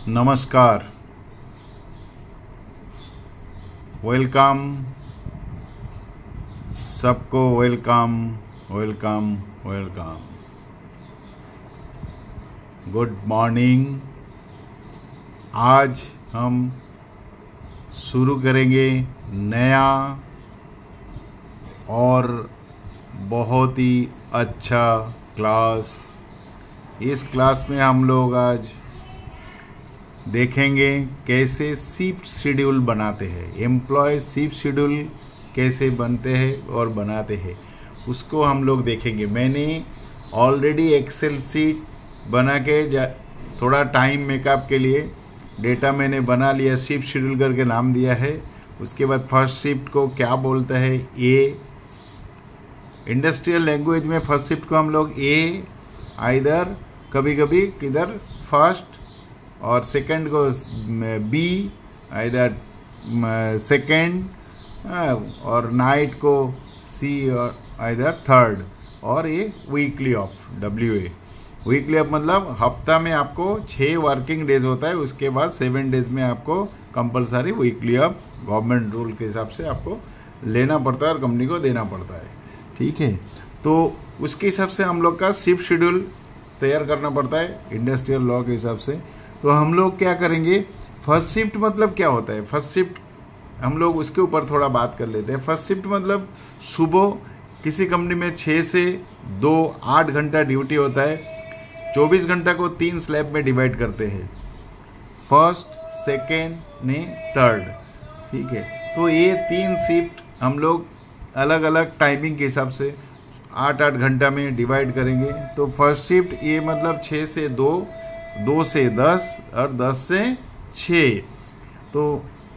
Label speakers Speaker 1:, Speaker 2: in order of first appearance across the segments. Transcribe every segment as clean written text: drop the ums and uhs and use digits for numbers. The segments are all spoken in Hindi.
Speaker 1: नमस्कार, वेलकम सबको, welcome welcome welcome. Good morning. आज हम शुरू करेंगे नया और बहुत ही अच्छा क्लास। इस क्लास में हम लोग आज देखेंगे कैसे शिफ्ट शेड्यूल बनाते हैं, एम्प्लॉय शिफ्ट शेड्यूल कैसे बनते हैं और बनाते हैं उसको हम लोग देखेंगे। मैंने ऑलरेडी एक्सेल शीट बना के थोड़ा टाइम मेकअप के लिए डेटा मैंने बना लिया, शिफ्ट शेड्यूल करके नाम दिया है। उसके बाद फर्स्ट शिफ्ट को क्या बोलता है, ए। इंडस्ट्रियल लैंग्वेज में फर्स्ट शिफ्ट को हम लोग ए, आइदर कभी कभी किधर फर्स्ट, और सेकंड को बी, आइदर सेकंड, और नाइट को सी, और आइदर थर्ड। और ये weekly off, WA। Weekly off मतलब हफ्ता में आपको 6 वर्किंग डेज होता है, उसके बाद 7 डेज में आपको compulsory weekly off government rule के हिसाब से आपको लेना पड़ता है और कंपनी को देना पड़ता है। ठीक है, तो उसके हिसाब से हम लोग का शिफ्ट शेड्यूल तैयार करना पड़ता है इंडस्ट्रियल लॉ के हिसाब से। तो हम लोग क्या करेंगे, फर्स्ट शिफ्ट मतलब क्या होता है। फर्स्ट शिफ्ट हम लोग उसके ऊपर थोड़ा बात कर लेते हैं। फर्स्ट शिफ्ट मतलब सुबह किसी कंपनी में 6 से 2 8 घंटा ड्यूटी होता है। 24 घंटा को 3 स्लैब में डिवाइड करते हैं, फर्स्ट, सेकेंड ने थर्ड। ठीक है, तो ये 3 शिफ्ट हम लोग अलग अलग टाइमिंग के हिसाब से 8-8 घंटा में डिवाइड करेंगे। तो फर्स्ट शिफ्ट ये मतलब 6 से 2, 2 से 10 और 10 से 6। तो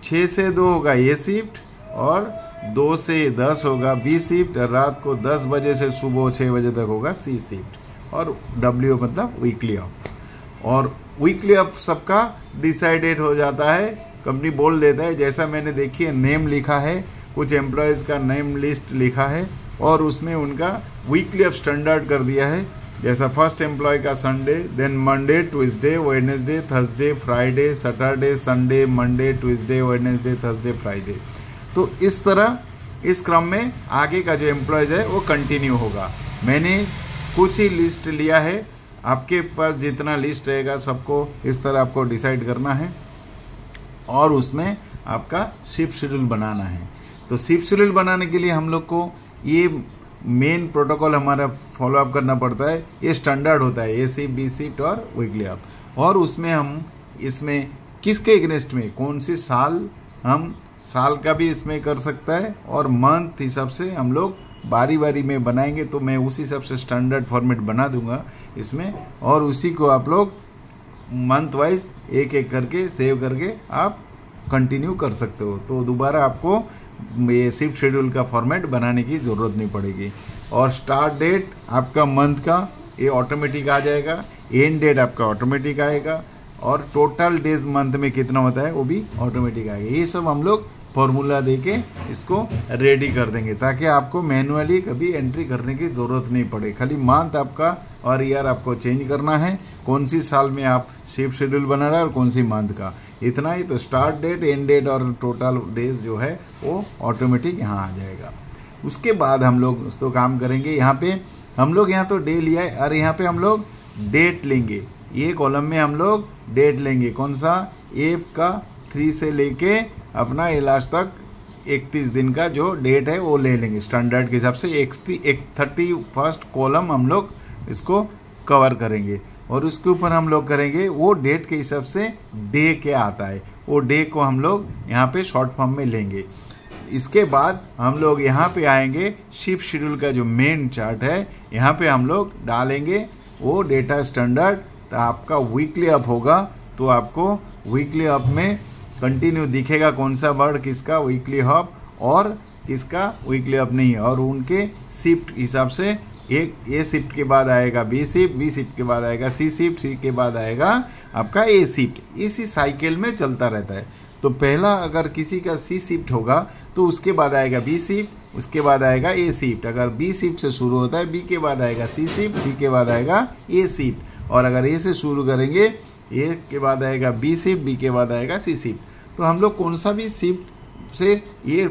Speaker 1: 6 से 2 होगा ए शिफ्ट और 2 से 10 होगा बी शिफ्ट, और रात को 10 बजे से सुबह 6 बजे तक होगा सी शिफ्ट। और W मतलब वीकली ऑफ। और वीकली ऑफ सबका डिसाइडेड हो जाता है, कंपनी बोल देता है। जैसा मैंने देखिए नेम लिखा है, कुछ एम्प्लॉयज़ का नेम लिस्ट लिखा है और उसमें उनका वीकली ऑफ स्टैंडर्ड कर दिया है। जैसा फर्स्ट एम्प्लॉय का Sunday, then Monday, Tuesday, Wednesday, Thursday, Friday, Saturday, Sunday, Monday, Tuesday, Wednesday, Thursday, Friday. तो इस तरह इस क्रम में आगे का जो एम्प्लॉयज है वो कंटिन्यू होगा। मैंने कुछ ही लिस्ट लिया है, आपके पास जितना लिस्ट रहेगा सबको इस तरह आपको डिसाइड करना है और उसमें आपका शिफ्ट शेड्यूल बनाना है। तो शिफ्ट शेड्यूल बनाने के लिए हम लोग को ये मेन प्रोटोकॉल हमारा फॉलो अप करना पड़ता है। ये स्टैंडर्ड होता है, ए शिफ्ट, बी शिफ्ट और वीकली अप। और उसमें हम इसमें किसके एग्नेस्ट में, कौन सी साल, हम साल का भी इसमें कर सकता है और मंथ हिसाब से हम लोग बारी बारी में बनाएंगे। तो मैं उसी हिसाब से स्टैंडर्ड फॉर्मेट बना दूंगा इसमें, और उसी को आप लोग मंथ वाइज एक एक करके सेव करके आप कंटिन्यू कर सकते हो। तो दोबारा आपको ये शिफ्ट शेड्यूल का फॉर्मेट बनाने की ज़रूरत नहीं पड़ेगी। और स्टार्ट डेट आपका मंथ का ये ऑटोमेटिक आ जाएगा, एंड डेट आपका ऑटोमेटिक आएगा, और टोटल डेज मंथ में कितना होता है वो भी ऑटोमेटिक आएगा। ये सब हम लोग फॉर्मूला देके इसको रेडी कर देंगे ताकि आपको मैनुअली कभी एंट्री करने की ज़रूरत नहीं पड़े। खाली मंथ आपका और ईयर आपको चेंज करना है, कौन सी साल में आप शिफ्ट शेड्यूल बना रहा है और कौन सी मंथ का, इतना ही। तो स्टार्ट डेट, एंड डेट और टोटल डेज जो है वो ऑटोमेटिक यहाँ आ जाएगा। उसके बाद हम लोग उसको काम करेंगे। यहाँ पे हम लोग यहाँ तो डे लिया है और यहाँ पे हम लोग डेट लेंगे। ये कॉलम में हम लोग डेट लेंगे, कौन सा, एफ का 3 से लेके अपना लास्ट तक 31 दिन का जो डेट है वो ले लेंगे स्टैंडर्ड के हिसाब से। 31st कॉलम हम लोग इसको कवर करेंगे और उसके ऊपर हम लोग करेंगे वो डेट के हिसाब से डे क्या आता है, वो डे को हम लोग यहाँ पे शॉर्ट फॉर्म में लेंगे। इसके बाद हम लोग यहाँ पे आएंगे, शिफ्ट शेड्यूल का जो मेन चार्ट है यहाँ पे हम लोग डालेंगे वो डेटा स्टैंडर्ड। तो आपका वीकली अप होगा तो आपको वीकली अप में कंटिन्यू दिखेगा कौन सा वर्ड किसका वीकली अप और किसका वीकली अप नहीं है, और उनके शिफ्ट हिसाब से एक ए शिफ्ट के बाद आएगा बी शिफ्ट, बी शिफ्ट के बाद आएगा सी शिफ्ट, सी के बाद आएगा आपका ए शिफ्ट। इसी साइकिल में चलता रहता है। तो पहला अगर किसी का सी शिफ्ट होगा तो उसके बाद आएगा बी शिफ्ट, उसके बाद आएगा ए शिफ्ट। अगर बी शिफ्ट से शुरू होता है, बी के बाद आएगा सी शिफ्ट, सी के बाद आएगा ए शिफ्ट। और अगर ए से शुरू करेंगे ए के बाद आएगा बी शिफ्ट, बी के बाद आएगा सी शिफ्ट। तो हम लोग कौन सा भी शिफ्ट से ये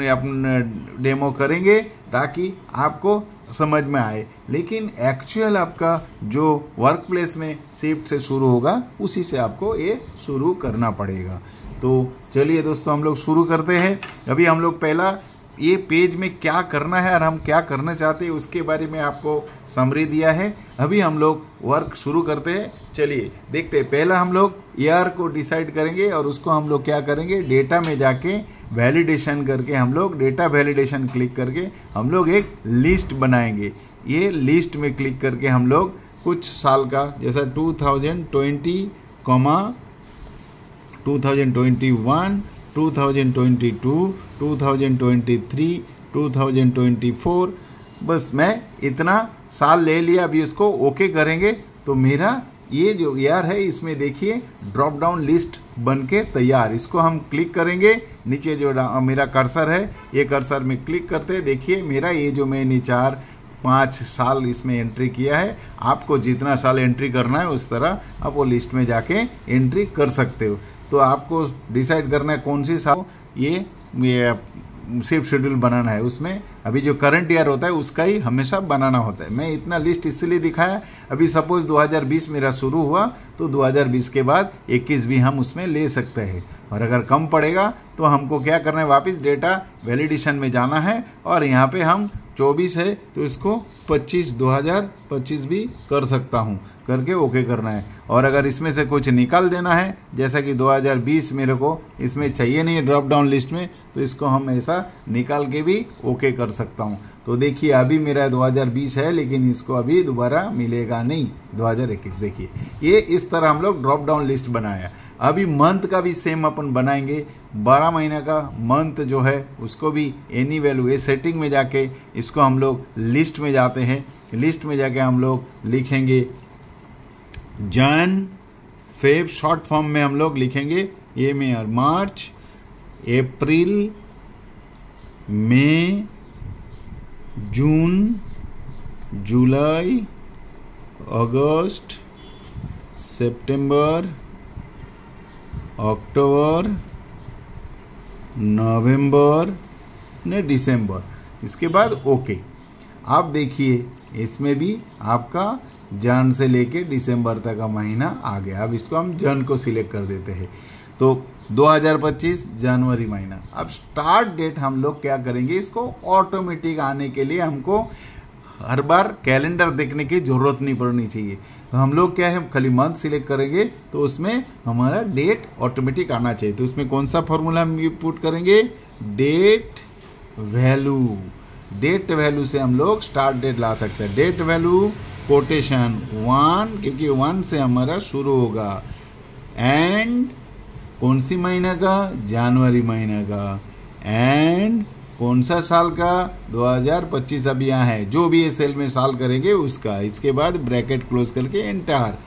Speaker 1: अपना डेमो करेंगे ताकि आपको समझ में आए, लेकिन एक्चुअल आपका जो वर्क प्लेस में शिफ्ट से शुरू होगा उसी से आपको ये शुरू करना पड़ेगा। तो चलिए दोस्तों हम लोग शुरू करते हैं। अभी हम लोग पहला ये पेज में क्या करना है और हम क्या करना चाहते हैं उसके बारे में आपको समरी दिया है। अभी हम लोग वर्क शुरू करते हैं, चलिए देखते हैं। पहला हम लोग ईयर को डिसाइड करेंगे और उसको हम लोग क्या करेंगे, डेटा में जाके वैलिडेशन करके हम लोग डेटा वैलिडेशन क्लिक करके हम लोग एक लिस्ट बनाएंगे। ये लिस्ट में क्लिक करके हम लोग कुछ साल का जैसा 2020, 2021, 2022, 2023, 2024, बस मैं इतना साल ले लिया। अभी उसको ओके करेंगे तो मेरा ये जो ईयर है इसमें देखिए ड्रॉप डाउन लिस्ट बन के तैयार। इसको हम क्लिक करेंगे, नीचे जो मेरा कर्सर है ये कर्सर में क्लिक करते हैं, देखिए मेरा ये जो मैंने 4-5 साल इसमें एंट्री किया है। आपको जितना साल एंट्री करना है उस तरह आप वो लिस्ट में जाके एंट्री कर सकते हो। तो आपको डिसाइड करना है कौन सी साल ये शिफ्ट शेड्यूल बनाना है। उसमें अभी जो करंट ईयर होता है उसका ही हमेशा बनाना होता है। मैं इतना लिस्ट इसलिए दिखाया, अभी सपोज 2020 मेरा शुरू हुआ तो 2020 के बाद 21 भी हम उसमें ले सकते हैं। और अगर कम पड़ेगा तो हमको क्या करना है, वापस डेटा वैलिडेशन में जाना है और यहाँ पे हम 24 है तो इसको 2025 भी कर सकता हूँ करके ओके करना है। और अगर इसमें से कुछ निकाल देना है, जैसा कि 2020 मेरे को इसमें चाहिए नहीं है ड्रॉप डाउन लिस्ट में, तो इसको हम ऐसा निकाल के भी ओके कर सकता हूँ। तो देखिए अभी मेरा 2020 है लेकिन इसको अभी दोबारा मिलेगा नहीं 2021। देखिए ये इस तरह हम लोग ड्रॉप डाउन लिस्ट बनाया। अभी मंथ का भी सेम अपन बनाएंगे। 12 महीने का मंथ जो है उसको भी एनी वैल्यू ये सेटिंग में जाके इसको हम लोग लिस्ट में जाते हैं। लिस्ट में जाके हम लोग लिखेंगे जन फेब, शॉर्ट फॉर्म में हम लोग लिखेंगे ये में और मार्च, अप्रैल, मई, जून, जुलाई, अगस्त, सितंबर, अक्टूबर, नवंबर ने दिसंबर। इसके बाद ओके। आप देखिए इसमें भी आपका जन से लेके दिसंबर तक का महीना आ गया। अब इसको हम जन को सिलेक्ट कर देते हैं। तो 2025 जनवरी महीना। अब स्टार्ट डेट हम लोग क्या करेंगे, इसको ऑटोमेटिक आने के लिए हमको हर बार कैलेंडर देखने की जरूरत नहीं पड़नी चाहिए। तो हम लोग क्या है खाली मंथ सिलेक्ट करेंगे तो उसमें हमारा डेट ऑटोमेटिक आना चाहिए। तो उसमें कौन सा फॉर्मूला हम पुट करेंगे, डेट वैल्यू। डेट वैल्यू से हम लोग स्टार्ट डेट ला सकते हैं। डेट वैल्यू कोटेशन 1, क्योंकि 1 से हमारा शुरू होगा। एंड कौन सी महीना का, जनवरी महीना का। एंड कौन सा साल का, 2025 अभी यहाँ है। जो भी ये सेल में साल करेंगे उसका। इसके बाद ब्रैकेट क्लोज करके एंटर।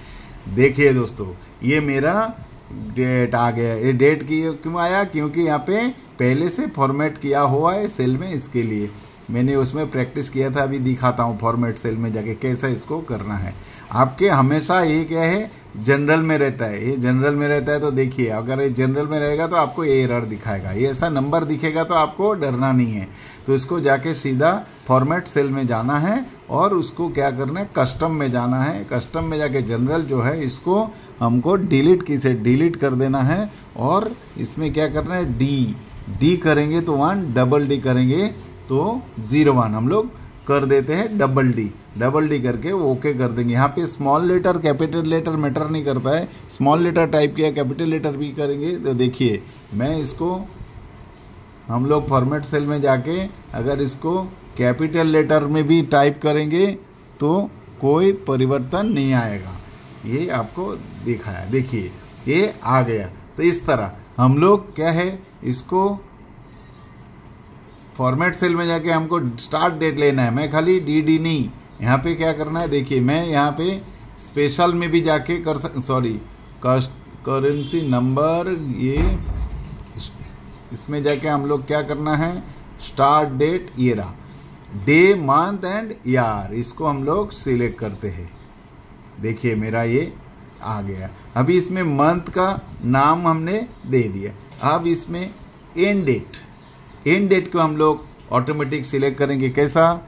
Speaker 1: देखिए दोस्तों ये मेरा डेट आ गया। ये डेट की क्यों आया, क्योंकि यहाँ पे पहले से फॉर्मेट किया हुआ है सेल में, इसके लिए मैंने उसमें प्रैक्टिस किया था। अभी दिखाता हूँ फॉर्मेट सेल में जाके कैसा इसको करना है। आपके हमेशा ये क्या है, जनरल में रहता है। ये जनरल में रहता है तो देखिए अगर ये जनरल में रहेगा तो आपको ये एरर दिखाएगा। ये ऐसा नंबर दिखेगा तो आपको डरना नहीं है। तो इसको जाके सीधा फॉर्मेट सेल में जाना है और उसको क्या करना है, कस्टम में जाना है। कस्टम में जाके जनरल जो है इसको हमको डिलीट की से डिलीट कर देना है। और इसमें क्या करना है, डी करेंगे तो 1, डबल डी करेंगे तो 01 हम लोग कर देते हैं। डबल डी करके वो ओके कर देंगे। यहाँ पे small letter capital letter matter नहीं करता है। स्मॉल लेटर टाइप किया, कैपिटल लेटर भी करेंगे। तो देखिए मैं इसको हम लोग फॉर्मेट सेल में जाके अगर इसको कैपिटल लेटर में भी टाइप करेंगे तो कोई परिवर्तन नहीं आएगा। ये आपको दिखाया, देखिए ये आ गया। तो इस तरह हम लोग क्या है, इसको फॉर्मेट सेल में जाके हमको स्टार्ट डेट लेना है। मैं खाली डी नहीं, यहाँ पे क्या करना है, देखिए मैं यहाँ पे स्पेशल में भी जाके करेंसी नंबर, ये इसमें जाके हम लोग क्या करना है, स्टार्ट डेट ये रहा, डे, मंथ एंड ईयर, इसको हम लोग सिलेक्ट करते हैं। देखिए मेरा ये आ गया। अभी इसमें मंथ का नाम हमने दे दिया। अब इसमें एंड डेट को हम लोग ऑटोमेटिक सिलेक्ट करेंगे। कैसा?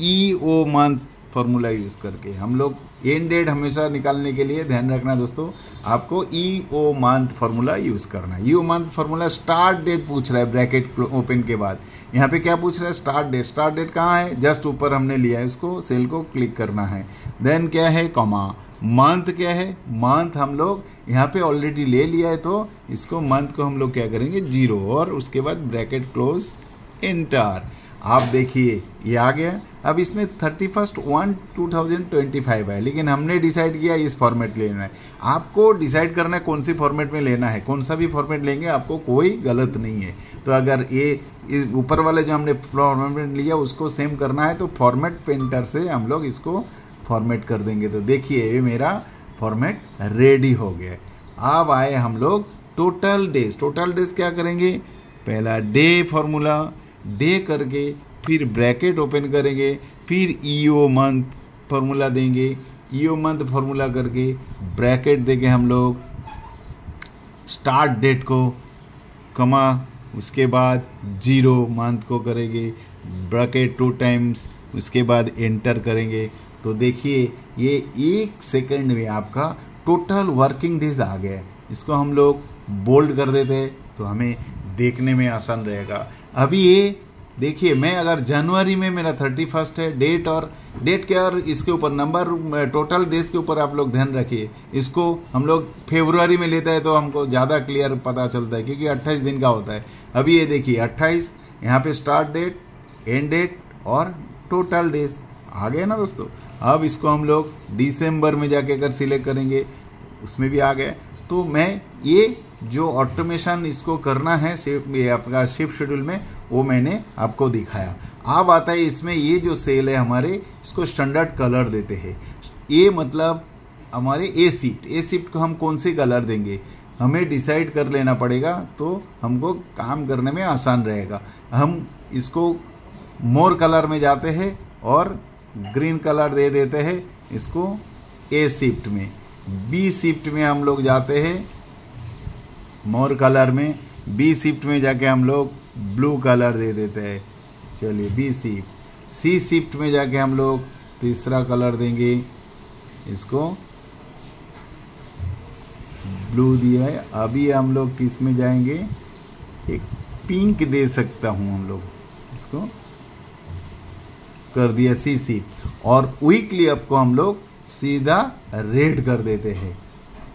Speaker 1: EO मंथ फॉर्मूला यूज़ करके हम लोग एंड डेट हमेशा निकालने के लिए ध्यान रखना दोस्तों, आपको EO मंथ फॉर्मूला यूज़ करना है। EO month formula start date पूछ रहा है ब्रैकेट ओपन के बाद। यहाँ पे क्या पूछ रहा है? Start date. स्टार्ट डेट कहाँ है? जस्ट ऊपर हमने लिया है, उसको सेल को क्लिक करना है। देन क्या है? कॉमा। मंथ क्या है? मंथ हम लोग यहाँ पे ऑलरेडी ले लिया है, तो इसको मंथ को हम लोग क्या करेंगे? 0 और उसके बाद ब्रैकेट क्लोज, एंटर। आप देखिए ये आ गया। अब इसमें 31/1/2025 है, लेकिन हमने डिसाइड किया इस फॉर्मेट लेना है। आपको डिसाइड करना है कौन सी फॉर्मेट में लेना है, कौन सा भी फॉर्मेट लेंगे आपको कोई गलत नहीं है। तो अगर ये ऊपर वाले जो हमने फॉर्मेट लिया उसको सेम करना है तो फॉर्मेट पेंटर से हम लोग इसको फॉर्मेट कर देंगे। तो देखिए ये मेरा फॉर्मेट रेडी हो गया। अब आए हम लोग टोटल डेज। टोटल डेज क्या करेंगे? पहला डे फॉर्मूला, डे करके फिर ब्रैकेट ओपन करेंगे, फिर EO मंथ फॉर्मूला देंगे। EO मंथ फॉर्मूला करके ब्रैकेट देंगे हम लोग स्टार्ट डेट को, कमा, उसके बाद 0 मंथ को करेंगे, ब्रैकेट 2 टाइम्स, उसके बाद एंटर करेंगे। तो देखिए ये 1 सेकंड में आपका टोटल वर्किंग डेज आ गया। इसको हम लोग बोल्ड कर देते हैं तो हमें देखने में आसान रहेगा। अभी ये देखिए, मैं अगर जनवरी में मेरा 31 है डेट, और डेट क्या और इसके ऊपर नंबर, टोटल डेज के ऊपर आप लोग ध्यान रखिए। इसको हम लोग फरवरी में लेता है तो हमको ज़्यादा क्लियर पता चलता है क्योंकि 28 दिन का होता है। अभी ये देखिए 28, यहाँ पे स्टार्ट डेट, एंड डेट और टोटल डेज आ गया ना दोस्तों। अब इसको हम लोग दिसंबर में जाके अगर सिलेक्ट करेंगे उसमें भी आ गया। तो मैं ये जो ऑटोमेशन इसको करना है आपका शिफ्ट शेड्यूल में, वो मैंने आपको दिखाया। अब आता है इसमें ये जो सेल है हमारे, इसको स्टैंडर्ड कलर देते हैं। ये मतलब हमारे ए शिफ्ट को हम कौन से कलर देंगे हमें डिसाइड कर लेना पड़ेगा, तो हमको काम करने में आसान रहेगा। हम इसको मोर कलर में जाते हैं और ग्रीन कलर दे देते हैं इसको ए शिफ्ट में। बी शिफ्ट में हम लोग जाते हैं मोर कलर में, बी शिफ्ट में जाके हम लोग ब्लू कलर दे देते हैं। चलिए बी शिफ्ट। सी शिफ्ट में जाके हम लोग तीसरा कलर देंगे, इसको ब्लू दिया है। अभी हम लोग किस में जाएंगे? एक पिंक दे सकता हूँ हम लोग, इसको कर दिया सी शिफ्ट। और वीकली आपको हम लोग सीधा रेड कर देते हैं।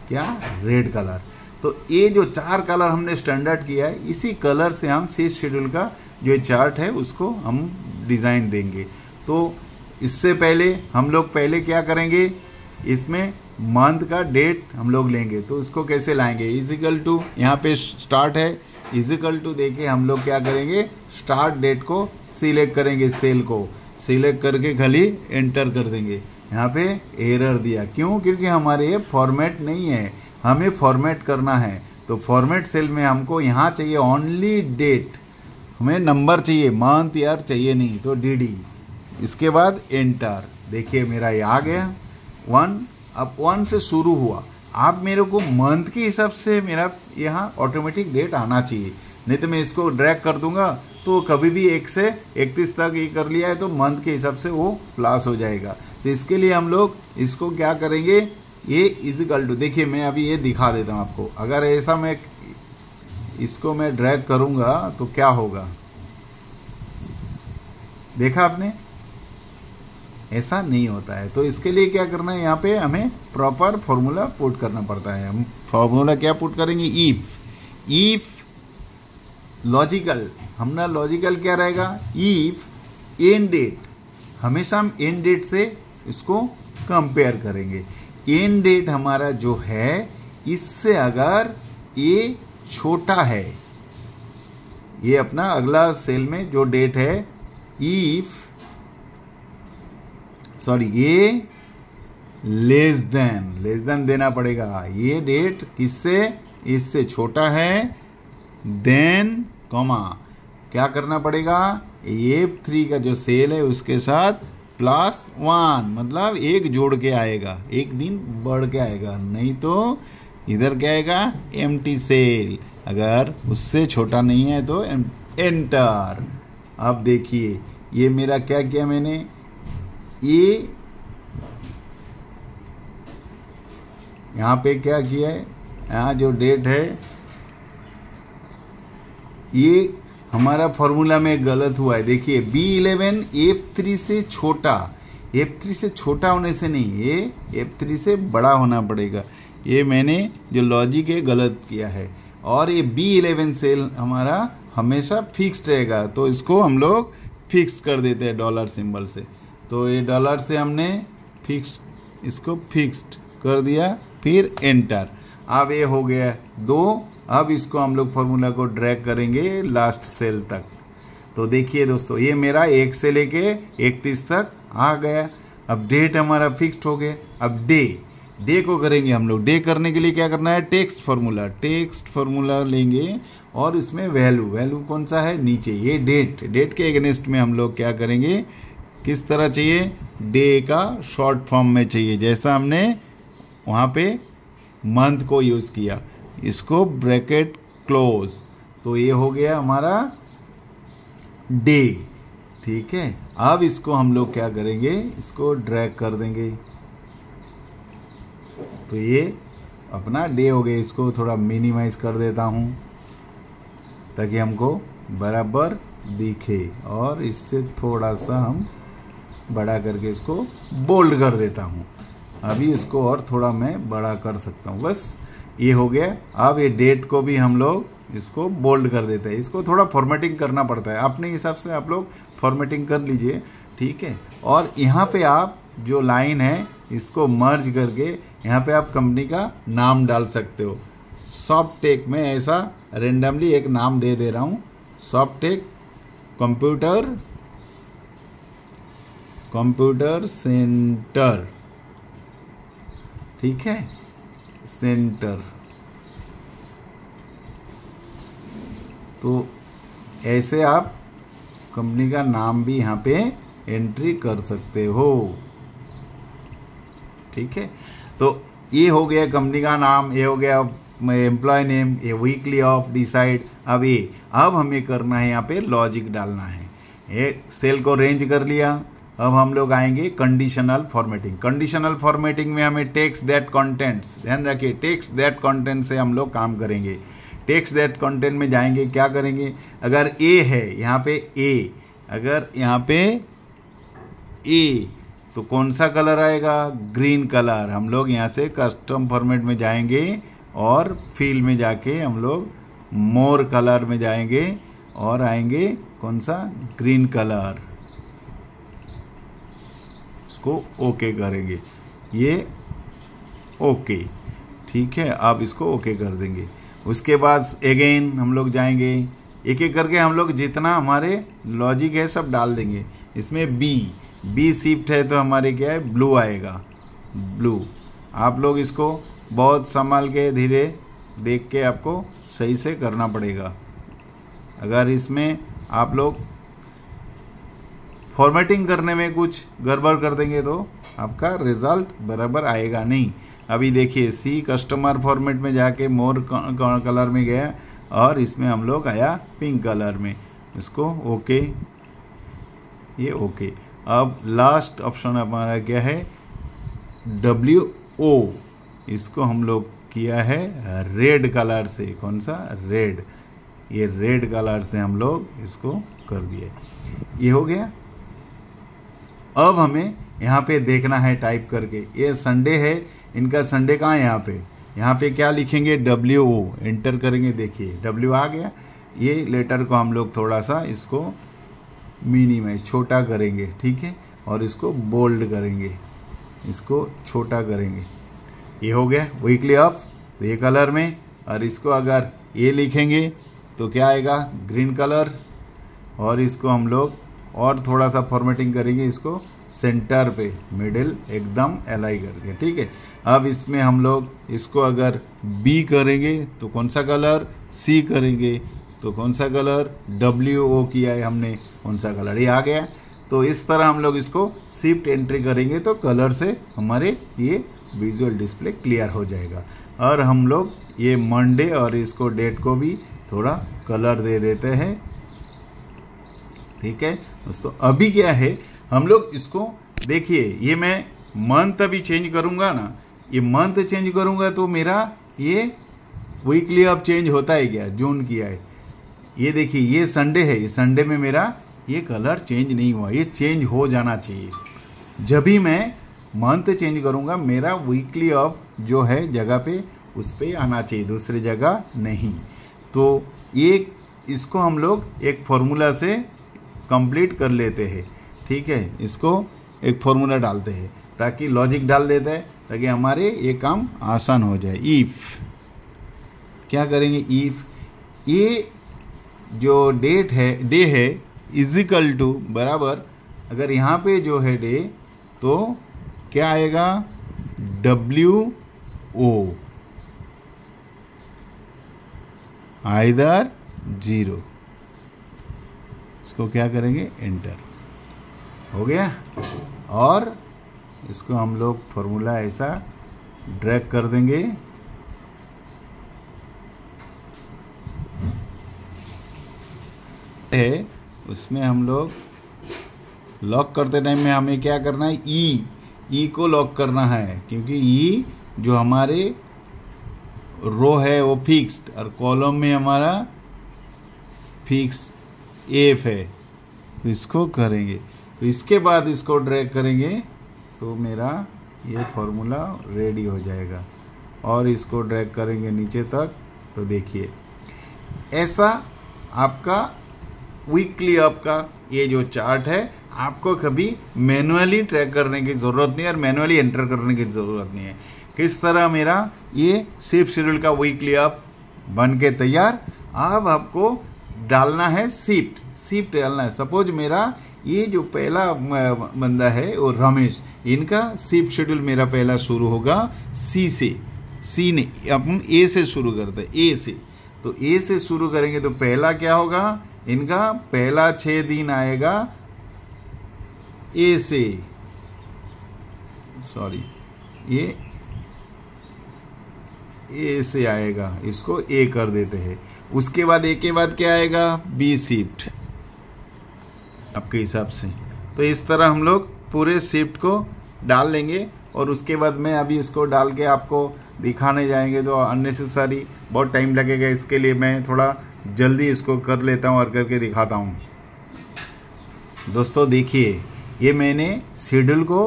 Speaker 1: क्या? Red colour. तो ये जो 4 कलर हमने स्टैंडर्ड किया है, इसी कलर से हम शिफ्ट शेड्यूल का जो चार्ट है उसको हम डिज़ाइन देंगे। तो इससे पहले हम लोग क्या करेंगे? इसमें मंथ का डेट हम लोग लेंगे। तो उसको कैसे लाएंगे? इजिकल टू, यहाँ पे स्टार्ट है, इजिकल टू देके हम लोग क्या करेंगे? स्टार्ट डेट को सिलेक्ट करेंगे, सेल को सिलेक्ट करके खाली एंटर कर देंगे। यहाँ पे एरर दिया, क्यों? क्योंकि हमारे ये फॉर्मेट नहीं है, हमें फॉर्मेट करना है। तो फॉर्मेट सेल में हमको यहाँ चाहिए ओनली डेट, हमें नंबर चाहिए, मंथ ईयर चाहिए नहीं, तो DD। इसके बाद एंटर। देखिए मेरा ये आ गया 1। अब 1 से शुरू हुआ। आप मेरे को मंथ के हिसाब से मेरा यहाँ ऑटोमेटिक डेट आना चाहिए, नहीं तो मैं इसको ड्रैग कर दूंगा तो कभी भी 1 से 31 तक ये कर लिया है तो मंथ के हिसाब से वो प्लस हो जाएगा। तो इसके लिए हम लोग इसको क्या करेंगे? ये इजिकल टू, देखिए मैं अभी ये दिखा देता हूँ आपको। अगर ऐसा मैं इसको मैं ड्रैग करूँगा तो क्या होगा? देखा आपने? ऐसा नहीं होता है। तो इसके लिए क्या करना है? यहाँ पे हमें प्रॉपर फॉर्मूला पुट करना पड़ता है। हम फॉर्मूला क्या पुट करेंगे? If logical. हमारा लॉजिकल क्या रहेगा? इफ एंड डेट, हमेशा हम एंड डेट से इसको कंपेयर करेंगे। एंड डेट हमारा जो है, इससे अगर ये छोटा है, ये अपना अगला सेल में जो डेट है, ये लेस देन देना पड़ेगा। ये डेट किससे? इससे छोटा है, देन कॉमा क्या करना पड़ेगा? F3 का जो सेल है उसके साथ +1 मतलब एक जोड़ के आएगा, एक दिन बढ़ के आएगा, नहीं तो इधर क्या आएगा एम्प्टी सेल, अगर उससे छोटा नहीं है तो एंटर। अब देखिए ये मेरा क्या किया मैंने, ये यहाँ पे क्या किया है, यहाँ जो डेट है ये हमारा फॉर्मूला में गलत हुआ है। देखिए B11 F3 से छोटा, F3 से छोटा होने से नहीं, ये F3 से बड़ा होना पड़ेगा। ये मैंने जो लॉजिक है गलत किया है। और ये B11 सेल हमारा हमेशा फिक्स्ड रहेगा, तो इसको हम लोग फिक्स कर देते हैं डॉलर सिंबल से। तो ये डॉलर से हमने फिक्स्ड, इसको फिक्स्ड कर दिया, फिर एंटर। अब ये हो गया 2। अब इसको हम लोग फॉर्मूला को ड्रैग करेंगे लास्ट सेल तक। तो देखिए दोस्तों ये मेरा 1 से लेके 31 तक आ गया। अब डेट हमारा फिक्स्ड हो गया। अब डे को करेंगे हम लोग। डे करने के लिए क्या करना है, टेक्स्ट फार्मूला लेंगे और इसमें वैल्यू कौन सा है, नीचे ये डेट के अगेंस्ट में हम लोग क्या करेंगे, किस तरह चाहिए, डे का शॉर्ट फॉर्म में चाहिए, जैसा हमने वहाँ पे मंथ को यूज़ किया। इसको ब्रैकेट क्लोज, तो ये हो गया हमारा डे। ठीक है, अब इसको हम लोग क्या करेंगे, इसको ड्रैग कर देंगे, तो ये अपना डे हो गया। इसको थोड़ा मिनिमाइज कर देता हूँ ताकि हमको बराबर दिखे, और इससे थोड़ा सा हम बड़ा करके इसको बोल्ड कर देता हूँ। अभी इसको और थोड़ा मैं बड़ा कर सकता हूँ, बस ये हो गया। अब ये डेट को भी हम लोग इसको बोल्ड कर देते हैं। इसको थोड़ा फॉर्मेटिंग करना पड़ता है, अपने हिसाब से आप लोग फॉर्मेटिंग कर लीजिए, ठीक है। और यहाँ पे आप जो लाइन है इसको मर्ज करके यहाँ पे आप कंपनी का नाम डाल सकते हो। सॉफ्टेक में ऐसा रेंडमली एक नाम दे रहा हूँ, सॉफ्टेक कंप्यूटर सेंटर, ठीक है, सेंटर। तो ऐसे आप कंपनी का नाम भी यहाँ पे एंट्री कर सकते हो, ठीक है। तो ये हो गया कंपनी का नाम, ये हो गया एम्प्लॉय नेम, ये वीकली ऑफ डिसाइड। अब हमें करना है यहाँ पे लॉजिक डालना है। ये सेल को रेंज कर लिया। अब हम लोग आएंगे कंडीशनल फॉर्मेटिंग। कंडीशनल फॉर्मेटिंग में हमें टेक्स्ट दैट कंटेंट्स, ध्यान रखिए टेक्स्ट दैट कंटेंट से हम लोग काम करेंगे। टेक्स्ट दैट कंटेंट में जाएंगे, क्या करेंगे, अगर ए है यहाँ पे ए, अगर यहाँ पे ए तो कौन सा कलर आएगा, ग्रीन कलर। हम लोग यहाँ से कस्टम फॉर्मेट में जाएंगे और फील में जाके हम लोग मोर कलर में जाएंगे और आएंगे कौन सा, ग्रीन कलर। इसको ओके करेंगे, ये ओके, ठीक है। अब इसको ओके कर देंगे। उसके बाद अगेन हम लोग जाएंगे, एक एक करके हम लोग जितना हमारे लॉजिक है सब डाल देंगे। इसमें बी शिफ्ट है तो हमारे क्या है, ब्लू आएगा, ब्लू। आप लोग इसको बहुत संभाल के धीरे देख के आपको सही से करना पड़ेगा। अगर इसमें आप लोग फॉर्मेटिंग करने में कुछ गड़बड़ कर देंगे तो आपका रिजल्ट बराबर आएगा नहीं। अभी देखिए सी कस्टमर फॉर्मेट में जाके मोर कलर में गया और इसमें हम लोग आया पिंक कलर में, इसको ओके, ये ओके। अब लास्ट ऑप्शन हमारा क्या है, WO, इसको हम लोग किया है रेड कलर से, कौन सा, रेड। ये रेड कलर से हम लोग इसको कर दिए, ये हो गया। अब हमें यहाँ पे देखना है टाइप करके, ये संडे है, इनका संडे कहाँ है, यहाँ पे क्या लिखेंगे, WO, एंटर करेंगे। देखिए W आ गया। ये लेटर को हम लोग थोड़ा सा इसको मिनिमाइज, छोटा करेंगे, ठीक है, और इसको बोल्ड करेंगे, इसको छोटा करेंगे। ये हो गया वीकली ऑफ, तो ये कलर में। और इसको अगर ये लिखेंगे तो क्या आएगा, ग्रीन कलर। और इसको हम लोग और थोड़ा सा फॉर्मेटिंग करेंगे, इसको सेंटर पे मिडिल एकदम अलाई करके, ठीक है। अब इसमें हम लोग इसको अगर B करेंगे तो कौन सा कलर, C करेंगे तो कौन सा कलर, WO किया है हमने, कौन सा कलर, ये आ गया। तो इस तरह हम लोग इसको शिफ्ट एंट्री करेंगे तो कलर से हमारे ये विजुअल डिस्प्ले क्लियर हो जाएगा। और हम लोग ये मंडे और इसको डेट को भी थोड़ा कलर दे देते हैं। ठीक है दोस्तों, अभी क्या है हम लोग इसको देखिए, ये मैं मंथ अभी चेंज करूंगा ना, ये मंथ चेंज करूंगा तो मेरा ये वीकली अब चेंज होता है क्या, जून किया है, ये देखिए ये संडे है, ये संडे में मेरा ये कलर चेंज नहीं हुआ, ये चेंज हो जाना चाहिए। जब भी मैं मंथ चेंज करूंगा मेरा वीकली अब जो है जगह पे उस पर आना चाहिए, दूसरी जगह नहीं। तो ये इसको हम लोग एक फॉर्मूला से कंप्लीट कर लेते हैं। ठीक है, इसको एक फॉर्मूला डालते हैं ताकि लॉजिक डाल देता है ताकि हमारे ये काम आसान हो जाए। इफ़ क्या करेंगे, इफ़ ये जो डेट है डे है इजिकल टू बराबर, अगर यहाँ पे जो है डे तो क्या आएगा WO आइदर 0, इसको क्या करेंगे एंटर, हो गया। और इसको हम लोग फॉर्मूला ऐसा ड्रैग कर देंगे, है उसमें हम लोग लॉक करते टाइम में हमें क्या करना है, ई को लॉक करना है, क्योंकि ई जो हमारे रो है वो फिक्स्ड और कॉलम में हमारा फिक्स एफ है, तो इसको करेंगे। तो इसके बाद इसको ड्रैग करेंगे तो मेरा ये फॉर्मूला रेडी हो जाएगा। और इसको ड्रैग करेंगे नीचे तक, तो देखिए ऐसा आपका वीकली आपका ये जो चार्ट है, आपको कभी मैनुअली ट्रैक करने की ज़रूरत नहीं है और मैनुअली एंटर करने की ज़रूरत नहीं है। किस तरह मेरा ये शिफ्ट शेड्यूल का वीकली अप बन के तैयार। अब आपको डालना है शिफ्ट डालना है। सपोज मेरा ये जो पहला बंदा है वो रमेश, इनका शिफ्ट शेड्यूल मेरा पहला शुरू होगा सी से, सी ने अपन ए से शुरू करते हैं, ए से। तो ए से शुरू करेंगे तो पहला क्या होगा, इनका पहला 6 दिन आएगा ए से, सॉरी ये ए से आएगा, इसको ए कर देते हैं। उसके बाद ए के बाद क्या आएगा, बी शिफ्ट आपके हिसाब से। तो इस तरह हम लोग पूरे शिफ्ट को डाल लेंगे और उसके बाद मैं अभी इसको डाल के आपको दिखाने जाएंगे तो अननेसेसरी बहुत टाइम लगेगा, इसके लिए मैं थोड़ा जल्दी इसको कर लेता हूँ और करके दिखाता हूँ। दोस्तों देखिए, ये मैंने शेड्यूल को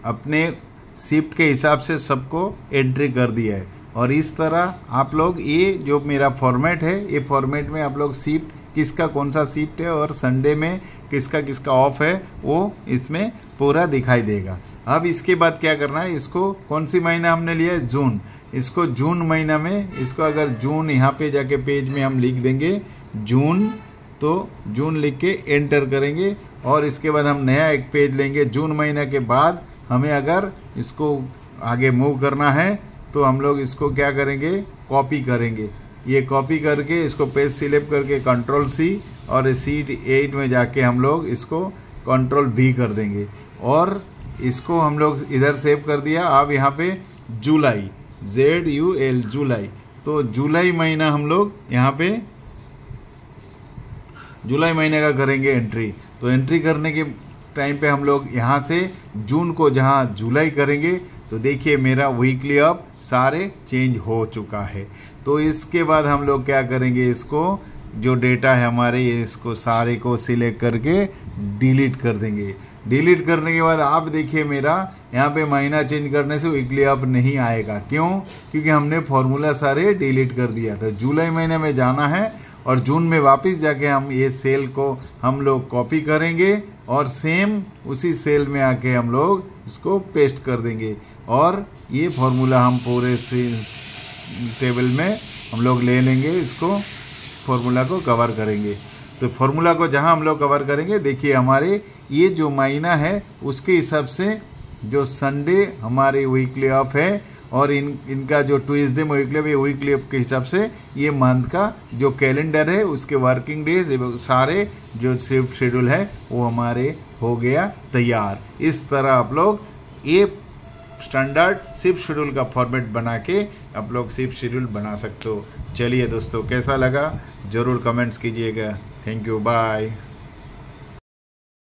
Speaker 1: अपने शिफ्ट के हिसाब से सबको एंट्री कर दिया है। और इस तरह आप लोग ये जो मेरा फॉर्मेट है, ये फॉर्मेट में आप लोग शिफ्ट किसका कौन सा शिफ्ट है और संडे में किसका किसका ऑफ है वो इसमें पूरा दिखाई देगा। अब इसके बाद क्या करना है, इसको कौन सी महीना हमने लिया है, जून। इसको जून महीना में, इसको अगर जून यहाँ पे जाके पेज में हम लिख देंगे जून, तो जून लिख के एंटर करेंगे। और इसके बाद हम नया एक पेज लेंगे जून महीना के बाद। हमें अगर इसको आगे मूव करना है तो हम लोग इसको क्या करेंगे, कॉपी करेंगे। ये कॉपी करके इसको पेज सिलेक्ट करके कंट्रोल सी और सीट 8 में जाके हम लोग इसको कंट्रोल V कर देंगे और इसको हम लोग इधर सेव कर दिया। अब यहाँ पे जुलाई, ZUL जुलाई, तो जुलाई महीना हम लोग यहाँ पे जुलाई महीने का करेंगे एंट्री। तो एंट्री करने के टाइम पे हम लोग यहाँ से जून को जहाँ जुलाई करेंगे तो देखिए मेरा वीकली अब सारे चेंज हो चुका है। तो इसके बाद हम लोग क्या करेंगे, इसको जो डेटा है हमारे इसको सारे को सिलेक्ट करके डिलीट कर देंगे। डिलीट करने के बाद आप देखिए मेरा यहाँ पे महीना चेंज करने से वीकली अप नहीं आएगा। क्यों? क्योंकि हमने फॉर्मूला सारे डिलीट कर दिया था। जुलाई महीने में जाना है और जून में वापस जाके हम ये सेल को हम लोग कॉपी करेंगे और सेम उसी सेल में आके हम लोग इसको पेस्ट कर देंगे और ये फॉर्मूला हम पूरे टेबल में हम लोग ले लेंगे, इसको फॉर्मूला को कवर करेंगे। तो फॉर्मूला को जहां हम लोग कवर करेंगे, देखिए हमारे ये जो महीना है उसके हिसाब से जो संडे हमारे वीकली ऑफ है और इनका जो ट्यूसडे वीकली के हिसाब से ये मंथ का जो कैलेंडर है उसके वर्किंग डेज सारे जो शिफ्ट शेड्यूल है वो हमारे हो गया तैयार। इस तरह आप लोग ये स्टैंडर्ड शिफ्ट शेड्यूल का फॉर्मेट बना के आप लोग शिफ्ट शेड्यूल बना सकते हो। चलिए दोस्तों, कैसा लगा ज़रूर कमेंट्स कीजिएगा। Thank you, bye.